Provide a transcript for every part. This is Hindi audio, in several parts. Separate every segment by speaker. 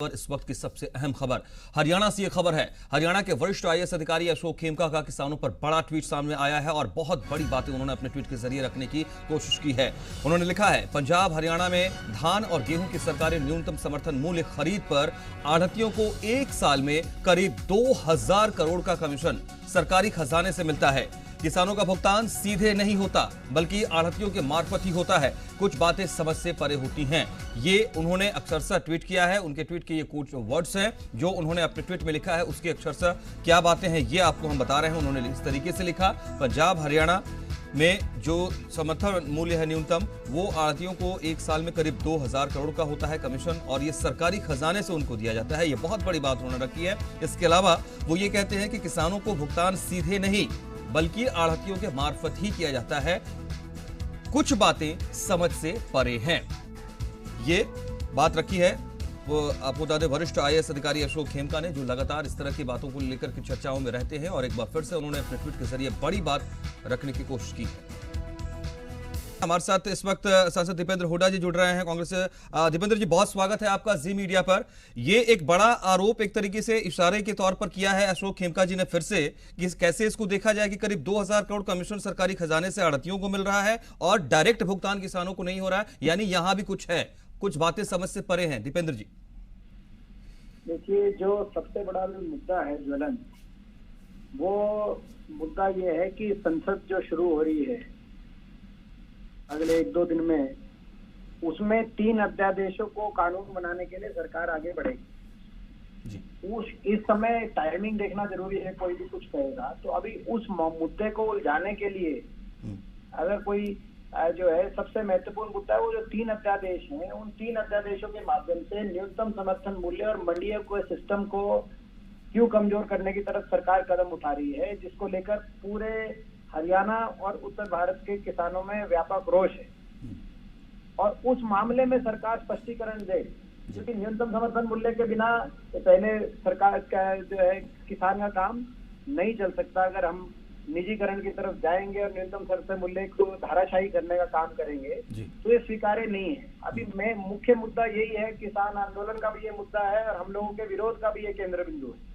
Speaker 1: और इस वक्त की सबसे अहम खबर हरियाणा से यह खबर है। हरियाणा के वरिष्ठ आईएएस अधिकारी अशोक खेमका का किसानों पर बड़ा ट्वीट सामने आया है और बहुत बड़ी बातें उन्होंने अपने ट्वीट के जरिए रखने की कोशिश की है। उन्होंने लिखा है, पंजाब हरियाणा में धान और गेहूं की सरकारी न्यूनतम समर्थन मूल्य खरीद पर आढ़तियों को एक साल में करीब 2000 करोड़ का कमीशन सरकारी खजाने से मिलता है। किसानों का भुगतान सीधे नहीं होता बल्कि आढ़तियों के मार्फत ही होता है। कुछ बातें समझ से परे होती हैं। ये उन्होंने अक्षरशः ट्वीट किया है। उनके ट्वीट के ये कुछ वर्ड्स हैं जो उन्होंने अपने ट्वीट में लिखा है। उसके अक्षरशः क्या बातें हैं ये आपको हम बता रहे हैं। उन्होंने इस तरीके से लिखा, पंजाब हरियाणा में जो समर्थन मूल्य है न्यूनतम, वो आढ़तियों को एक साल में करीब 2000 करोड़ का होता है कमीशन और ये सरकारी खजाने से उनको दिया जाता है। ये बहुत बड़ी बात उन्होंने रखी है। इसके अलावा वो ये कहते हैं कि किसानों को भुगतान सीधे नहीं बल्कि आढ़तियों के मार्फत ही किया जाता है। कुछ बातें समझ से परे हैं। ये बात रखी है वो आपको बता दें वरिष्ठ आईएएस अधिकारी अशोक खेमका ने, जो लगातार इस तरह की बातों को लेकर के चर्चाओं में रहते हैं और एक बार फिर से उन्होंने अपने ट्वीट के जरिए बड़ी बात रखने की कोशिश की है। हमारे साथ इस वक्त सांसद दीपेंद्र हुड्डा जी जुड़ रहे हैं कांग्रेस से। दीपेंद्र जी, बहुत स्वागत है आपका जी मीडिया पर। ये एक बड़ा आरोप एक तरीके से इशारे के तौर पर किया है अशोक खेमका जी ने फिर से कि कैसे इसको देखा जाए कि करीब 2000 करोड़ कमीशन सरकारी खजाने से आढ़तियों को मिल रहा है और डायरेक्ट भुगतान किसानों को नहीं हो रहा है, यानी यहां भी कुछ है, कुछ बातें समझ से परे हैं। दीपेंद्र जी
Speaker 2: देखिए, जो सबसे बड़ा मुद्दा है ज्वलन, वो मुद्दा ये है कि संसद जो शुरू हो रही है अगले 1-2 दिन में, उसमें 3 अध्यादेशों को कानून बनाने के लिए सरकार आगे बढ़ेगी जी। इस समय टाइमिंग देखना जरूरी है। कोई भी कुछ कहेगा तो अभी उस मुद्दे को उलझाने के लिए अगर कोई जो है सबसे महत्वपूर्ण मुद्दा है वो जो 3 अध्यादेश हैं, उन 3 अध्यादेशों के माध्यम से न्यूनतम समर्थन मूल्य और मंडियों के सिस्टम को क्यों कमजोर करने की तरफ सरकार कदम उठा रही है, जिसको लेकर पूरे हरियाणा और उत्तर भारत के किसानों में व्यापक रोष है। और उस मामले में सरकार स्पष्टीकरण दे, क्योंकि न्यूनतम समर्थन मूल्य के बिना पहले सरकार का जो है किसान का काम नहीं चल सकता। अगर हम निजीकरण की तरफ जाएंगे और न्यूनतम समर्थन मूल्य को धाराशाही करने का काम करेंगे तो ये स्वीकार्य नहीं है। अभी मैं मुख्य मुद्दा यही है, किसान आंदोलन का भी ये मुद्दा है और हम लोगों के विरोध का भी ये केंद्र बिंदु है।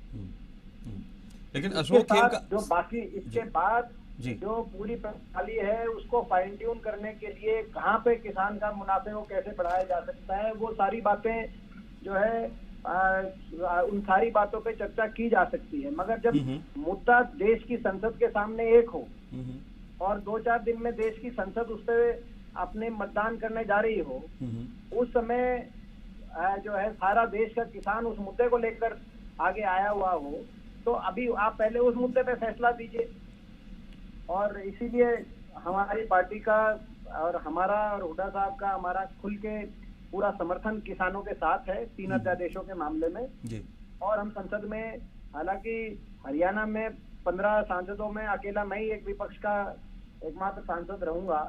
Speaker 1: लेकिन अशोक खेमका
Speaker 2: जो बाकी इसके बाद जो पूरी प्रणाली है उसको फाइन ट्यून करने के लिए कहाँ पे किसान का मुनाफे को कैसे बढ़ाया जा सकता है, वो सारी बातें जो है उन सारी बातों पे चर्चा की जा सकती है। मगर जब मुद्दा देश की संसद के सामने एक हो और 2-4 दिन में देश की संसद उस पर अपने मतदान करने जा रही हो, उस समय जो है सारा देश का किसान उस मुद्दे को लेकर आगे आया हुआ हो, तो अभी आप पहले उस मुद्दे पे फैसला दीजिए। और इसीलिए हमारी पार्टी का और हमारा और हुड्डा साहब का हमारा खुल के पूरा समर्थन किसानों के साथ है 3 अध्यादेशों के मामले में जी। और हम संसद में, हालांकि हरियाणा में 15 सांसदों में अकेला मैं ही एक विपक्ष का एकमात्र सांसद रहूंगा,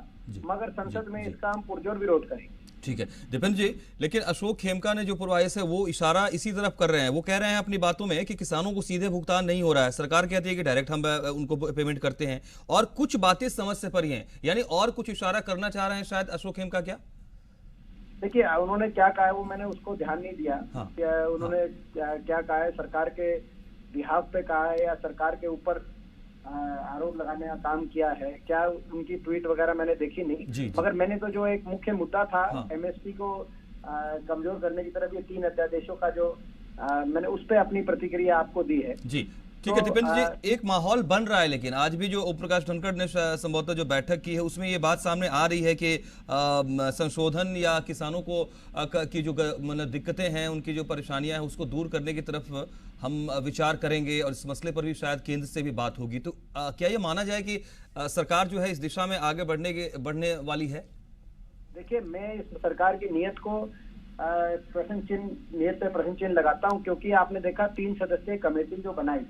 Speaker 2: मगर संसद में इसका हम पुरजोर विरोध करेंगे।
Speaker 1: ठीक है दीपेंद्र जी, लेकिन अशोक खेमका ने जो पूर्व आईएएस है वो इशारा इसी तरफ कर रहे हैं। वो कह रहे हैं अपनी बातों में कि किसानों को सीधे भुगतान नहीं हो रहा है, सरकार कहती है कि डायरेक्ट हम उनको पेमेंट करते हैं और कुछ बातें समझ से परी हैं, यानी और कुछ इशारा करना चाह रहे हैं शायद अशोक खेमका। क्या
Speaker 2: देखिए, उन्होंने क्या कहा है वो मैंने उसको ध्यान नहीं दिया। उन्होंने क्या कहा है, सरकार के बिहाफ पे कहा है या सरकार के ऊपर आरोप लगाने का काम किया है, क्या उनकी ट्वीट वगैरह मैंने देखी नहीं। मगर मैंने तो जो एक मुख्य मुद्दा था एमएसपी को कमजोर करने की तरफ ये 3 अध्यादेशों का जो मैंने उस पर अपनी प्रतिक्रिया आपको दी है
Speaker 1: जी। ठीक है दीपेंद्र जी, एक माहौल बन रहा है, लेकिन आज भी जो ओम प्रकाश धनखड़ ने संभवतः जो बैठक की है उसमें ये बात सामने आ रही है कि संशोधन या किसानों को की जो मतलब दिक्कतें हैं, उनकी जो परेशानियां हैं उसको दूर करने की तरफ हम विचार करेंगे और इस मसले पर भी शायद केंद्र से भी बात होगी। तो क्या ये माना जाए कि सरकार जो है इस दिशा में आगे बढ़ने वाली है?
Speaker 2: देखिए, मैं इस सरकार की नीयत को नीयत पे प्रश्न चिन्ह लगाता हूँ, क्योंकि आपने देखा 3 सदस्यीय कमेटी जो बनाई,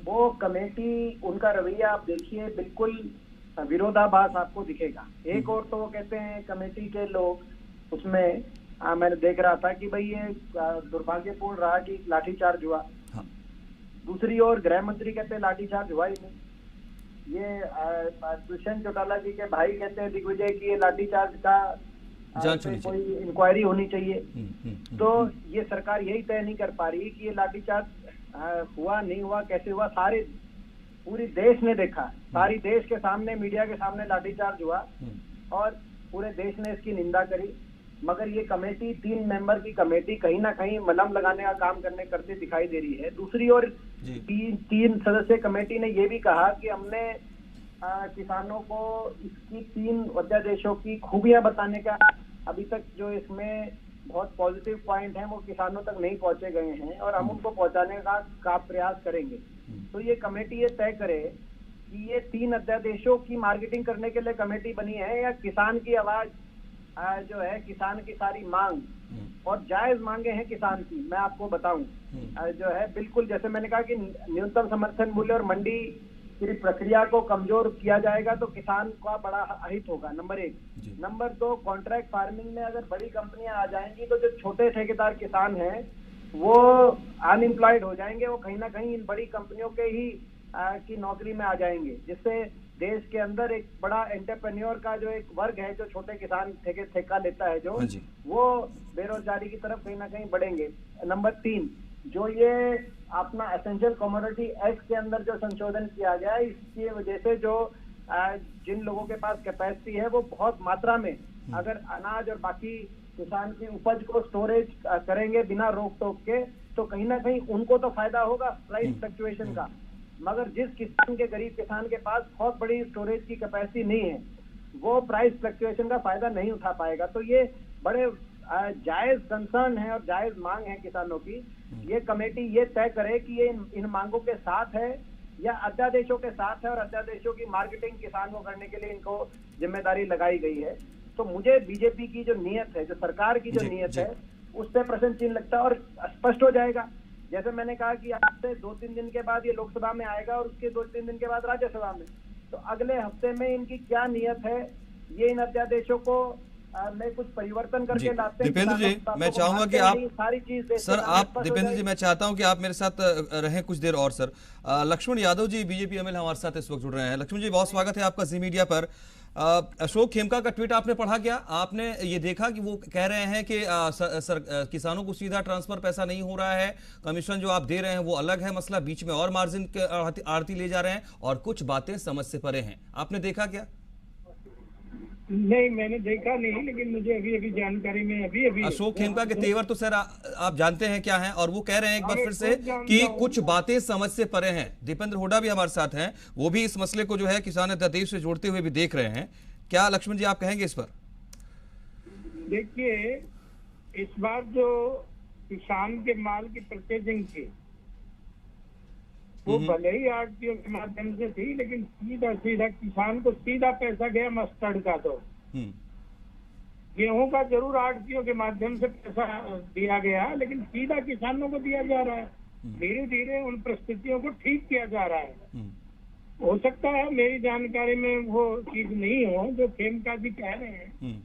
Speaker 2: वो कमेटी, उनका रवैया आप देखिए बिल्कुल विरोधाभास आपको दिखेगा। एक और तो वो कहते हैं कमेटी के लोग उसमें मैंने देख रहा था कि भाई ये दुर्भाग्यपूर्ण रहा कि लाठीचार्ज हुआ। दूसरी ओर गृह मंत्री कहते हैं लाठीचार्ज हुआ ही नहीं। ये दुष्यंत चौटाला जी के भाई कहते हैं दिग्विजय की ये लाठीचार्ज का
Speaker 1: जांच
Speaker 2: पे
Speaker 1: होनी
Speaker 2: कोई
Speaker 1: चाहिए।
Speaker 2: इंक्वायरी होनी चाहिए। तो
Speaker 1: हम्म।
Speaker 2: ये सरकार यही तय नहीं कर पा रही कि ये लाठीचार्ज हुआ नहीं हुआ, कैसे हुआ। सारे पूरी देश ने देखा, सारी देश के सामने, मीडिया के सामने लाठीचार्ज हुआ और पूरे देश ने इसकी निंदा करी। मगर ये कमेटी, 3 मेंबर की कमेटी कहीं ना कहीं मलम लगाने का काम करती दिखाई दे रही है। दूसरी ओर 3 सदस्यीय कमेटी ने ये भी कहा कि हमने किसानों को इसकी 3 अध्यादेशों की खूबियां बताने का, अभी तक जो इसमें बहुत पॉजिटिव पॉइंट हैं वो किसानों तक नहीं पहुंचे गए हैं और हम उनको पहुंचाने का प्रयास करेंगे। तो ये कमेटी ये तय करे कि ये 3 अध्यादेशों की मार्केटिंग करने के लिए कमेटी बनी है या किसान की आवाज जो है, किसान की सारी मांग और जायज मांगे हैं किसान की। मैं आपको बताऊं जो है, बिल्कुल जैसे मैंने कहा कि न्यूनतम समर्थन मूल्य और मंडी की प्रक्रिया को कमजोर किया जाएगा तो किसान का बड़ा अहित होगा, नंबर 1। नंबर 2, कॉन्ट्रैक्ट फार्मिंग में अगर बड़ी कंपनियां आ जाएंगी तो जो छोटे ठेकेदार किसान हैं वो अनएम्प्लॉयड हो जाएंगे, वो कहीं ना कहीं इन बड़ी कंपनियों के ही की नौकरी में आ जाएंगे, जिससे देश के अंदर एक बड़ा एंटरप्रेन्योर का जो एक वर्ग है, जो छोटे किसान ठेका लेता है, जो वो बेरोजगारी की तरफ कहीं ना कहीं बढ़ेंगे। नंबर 3, जो ये अपना एसेंशियल कमोडिटी एक्ट के अंदर जो संशोधन किया गया है, इसकी वजह से जो जिन लोगों के पास कैपेसिटी है वो बहुत मात्रा में अगर अनाज और बाकी किसान की उपज को स्टोरेज करेंगे बिना रोक टोक के, तो कहीं ना कहीं उनको तो फायदा होगा प्राइस फ्लक्चुएशन का। मगर जिस किसान के, गरीब किसान के पास बहुत बड़ी स्टोरेज की कैपेसिटी नहीं है, वो प्राइस फ्लक्चुएशन का फायदा नहीं उठा पाएगा। तो ये बड़े जायज कंसर्न है और जायज मांग है किसानों की। ये कमेटी ये तय करे कि ये इन मांगों के साथ है या अध्यादेशों के साथ है, और अध्यादेशों की मार्केटिंग किसान को करने के लिए इनको जिम्मेदारी लगाई गई है। तो मुझे बीजेपी की जो नीयत है, जो सरकार की जो नीयत है, उस पर प्रश्न चिन्ह लगता है और स्पष्ट हो जाएगा। जैसे मैंने कहा कि आज से 2-3 दिन के बाद ये लोकसभा में आएगा और उसके 2-3 दिन के बाद राज्यसभा में, तो अगले हफ्ते में इनकी क्या नीयत है, ये इन अध्यादेशों को में कुछ परिवर्तन करके लाते हैं।
Speaker 1: दीपेंद्र जी, मैं चाहूंगा कि आप
Speaker 2: सारी चीज
Speaker 1: सर, आप दीपेंद्र जी, मैं चाहता हूं कि आप मेरे साथ रहें कुछ देर और। Sir, Lakshman Yadav ji BJP MLA हमारे साथ इस वक्त जुड़ रहे हैं। लक्ष्मण जी, बहुत स्वागत है आपका जी मीडिया पर। अशोक खेमका का ट्वीट आपने पढ़ा क्या? आपने ये देखा कि वो कह रहे हैं कि किसानों को सीधा ट्रांसफर पैसा नहीं हो रहा है, कमीशन जो आप दे रहे हैं वो अलग है मसला, बीच में और मार्जिन के आड़ती ले जा रहे हैं और कुछ बातें समझ से परे हैं। आपने देखा क्या?
Speaker 3: नहीं, मैंने देखा नहीं, लेकिन मुझे अभी अभी जानकारी में अभी
Speaker 1: अशोक खेमका के तेवर तो सर आप जानते हैं क्या हैं, और वो कह रहे हैं एक बार फिर से कि कुछ बातें समझ से परे हैं। दीपेंद्र हुड्डा भी हमारे साथ हैं, वो भी इस मसले को जो है किसान अध्यादेश से जोड़ते हुए भी देख रहे हैं। क्या लक्ष्मण जी आप कहेंगे इस पर?
Speaker 3: देखिए, इस बार जो किसान के माल की परचेजिंग थी वो भले ही आड़तियों के माध्यम से थी, लेकिन सीधा सीधा किसान को सीधा पैसा गया मस्टर्ड का। तो गेहूं का जरूर आड़तियों के माध्यम से पैसा दिया गया, लेकिन सीधा किसानों को दिया जा रहा है। धीरे धीरे उन परिस्थितियों को ठीक किया जा रहा है। हो सकता है मेरी जानकारी में वो चीज नहीं हो जो खेमका जी कह रहे हैं,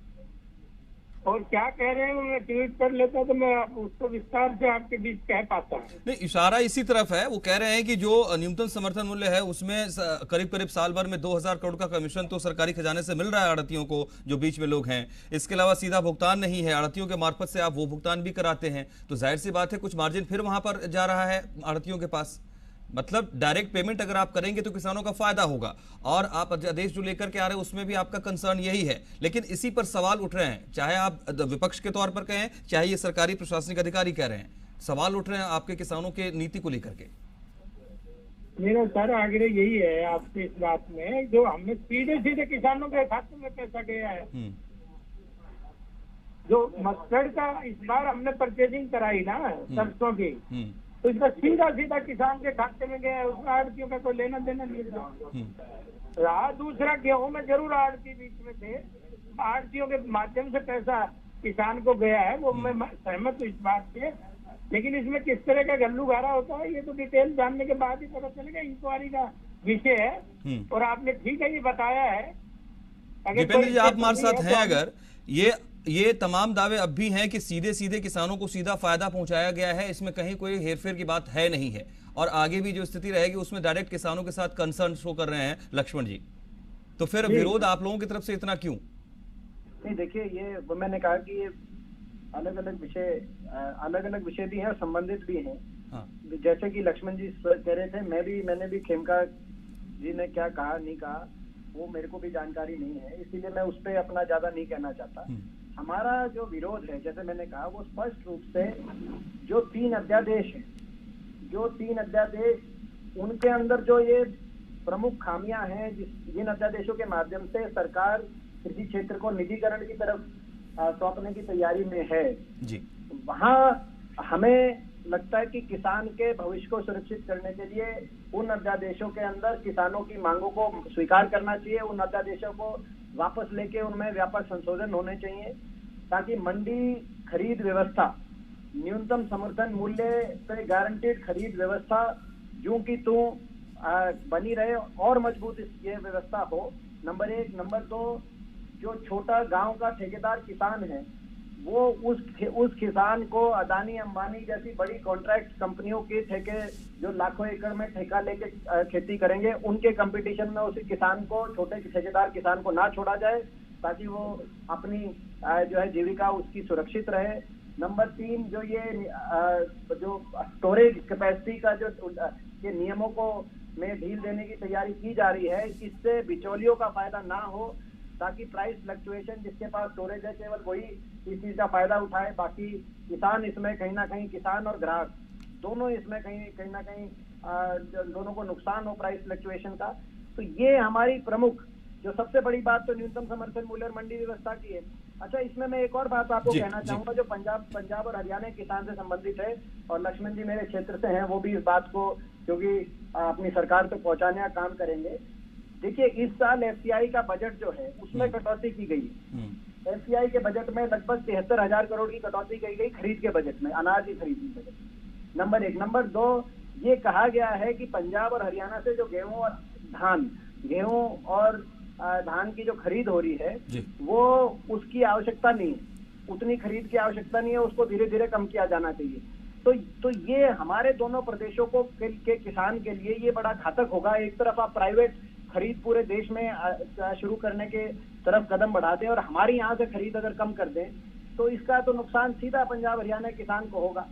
Speaker 3: और क्या कह रहे हैं मैं ट्वीट कर लेता तो मैं उसको विस्तार से आपके बीच कह पाता।
Speaker 1: नहीं, इशारा इसी तरफ है। वो कह रहे हैं कि जो न्यूनतम समर्थन मूल्य है उसमें करीब करीब साल भर में 2000 करोड़ का कमीशन तो सरकारी खजाने से मिल रहा है आड़तियों को, जो बीच में लोग हैं। इसके अलावा सीधा भुगतान नहीं है, आड़तियों के मार्फत से आप वो भुगतान भी कराते हैं, तो जाहिर सी बात है कुछ मार्जिन फिर वहां पर जा रहा है आड़तियों के पास। मतलब डायरेक्ट पेमेंट अगर आप करेंगे तो किसानों का फायदा होगा, और आप अध्यादेश जो लेकर के आ रहे हैं उसमें भी आपका कंसर्न यही है। लेकिन इसी पर सवाल उठ रहे हैं, चाहे आप विपक्ष के तौर पर कहें, चाहे ये सरकारी प्रशासनिक अधिकारी कह रहे हैं, सवाल उठ रहे हैं आपके किसानों के नीति को लेकर के।
Speaker 3: मेरा सर आग्रह यही है आपसे इस बात में, जो हमने सीधे सीधे किसानों के खाते में पैसा गया है, जो मस्टर्ड का इस बार हमने परचेजिंग कराई ना सरसों की, तो इसका सीधा सीधा किसान के खाते में गया है, उसमें आड़तियों का कोई लेना देना नहीं रहा। दूसरा, गेहूं में जरूर आड़ती बीच में थे, आड़तियों के माध्यम से पैसा किसान को गया है, वो मैं सहमत हूँ इस बात से। लेकिन इसमें किस तरह का गल्लूगारा होता है ये तो डिटेल जानने के बाद ही पता चलेगा, इंक्वायरी का विषय है। और आपने ठीक है ये बताया है।
Speaker 1: दीपेंद्र जी, आप हमारे साथ हैं, अगर ये तमाम दावे अब भी हैं कि सीधे सीधे किसानों को सीधा फायदा पहुंचाया गया है, इसमें कहीं कोई हेरफेर की बात है नहीं है, और आगे भी जो स्थिति रहेगी उसमें डायरेक्ट किसानों के साथ कंसर्न शो कर रहे हैं लक्ष्मण जी, तो फिर विरोध आप लोगों की तरफ से इतना क्यों?
Speaker 2: नहीं देखिए, ये वो मैंने कहा कि ये अलग अलग विषय भी हैं और संबंधित भी हैं।
Speaker 1: हाँ।
Speaker 2: जैसे कि लक्ष्मण जी कह रहे थे, मैंने भी खेमका जी ने क्या कहा नहीं कहा वो मेरे को भी जानकारी नहीं है, इसीलिए मैं उस पर अपना ज्यादा नहीं कहना चाहता। हमारा जो विरोध है, जैसे मैंने कहा, वो स्पष्ट रूप से जो 3 अध्यादेश हैं, उनके अंदर जो ये प्रमुख खामियां हैं, जिन अध्यादेशों के माध्यम से सरकार कृषि क्षेत्र को निजीकरण की तरफ सौंपने की तैयारी में है
Speaker 1: जी,
Speaker 2: वहां हमें लगता है कि किसान के भविष्य को सुरक्षित करने के लिए उन अध्यादेशों के अंदर किसानों की मांगों को स्वीकार करना चाहिए, उन अध्यादेशों को वापस लेके उनमें व्यापक संशोधन होने चाहिए, ताकि मंडी खरीद व्यवस्था, न्यूनतम समर्थन मूल्य पे गारंटीड खरीद व्यवस्था यूं की तू बनी रहे और मजबूत ये व्यवस्था हो। नंबर 1। नंबर 2, जो छोटा गांव का ठेकेदार किसान है, वो उस किसान को अदानी अंबानी जैसी बड़ी कॉन्ट्रैक्ट कंपनियों के ठेके, जो लाखों एकड़ में ठेका लेके खेती करेंगे, उनके कंपटीशन में उसी किसान को, छोटे ठेकेदार किसान को ना छोड़ा जाए, ताकि वो अपनी जो है जीविका उसकी सुरक्षित रहे। नंबर 3, जो ये जो स्टोरेज कैपेसिटी का जो के नियमों को में ढील देने की तैयारी की जा रही है, इससे बिचौलियों का फायदा ना हो, ताकि प्राइस फ्लक्चुएशन, जिसके पास स्टोरेज है केवल वही इस चीज का फायदा उठाए, बाकी किसान इसमें कहीं ना कहीं, किसान और ग्राहक दोनों इसमें कहीं ना कहीं दोनों को नुकसान हो प्राइस फ्लक्चुएशन का। तो ये हमारी प्रमुख, जो सबसे बड़ी बात तो न्यूनतम समर्थन मूल्य और मंडी व्यवस्था की है। अच्छा, इसमें मैं एक और बात आपको कहना चाहूंगा, जो पंजाब और हरियाणा किसान से संबंधित है, और लक्ष्मण जी मेरे क्षेत्र से हैं, वो भी इस बात को क्योंकि अपनी सरकार तक पहुंचाने का काम करेंगे। देखिए, इस साल एफसीआई का बजट जो है उसमें कटौती की गई है। एफसीआई के बजट में लगभग 73,000 करोड़ की कटौती की गई खरीद के बजट में, अनाज की खरीद के बजट में। नंबर 1। नंबर 2, ये कहा गया है कि पंजाब और हरियाणा से जो गेहूं और धान की जो खरीद हो रही है, वो उसकी आवश्यकता नहीं है, उतनी खरीद की आवश्यकता नहीं है, उसको धीरे धीरे कम किया जाना चाहिए। तो ये हमारे दोनों प्रदेशों को के किसान के लिए ये बड़ा घातक होगा। एक तरफ आप प्राइवेट खरीद पूरे देश में शुरू करने के तरफ कदम बढ़ा दें और हमारी यहाँ से खरीद अगर कम कर दें, तो इसका तो नुकसान सीधा पंजाब हरियाणा किसान को होगा।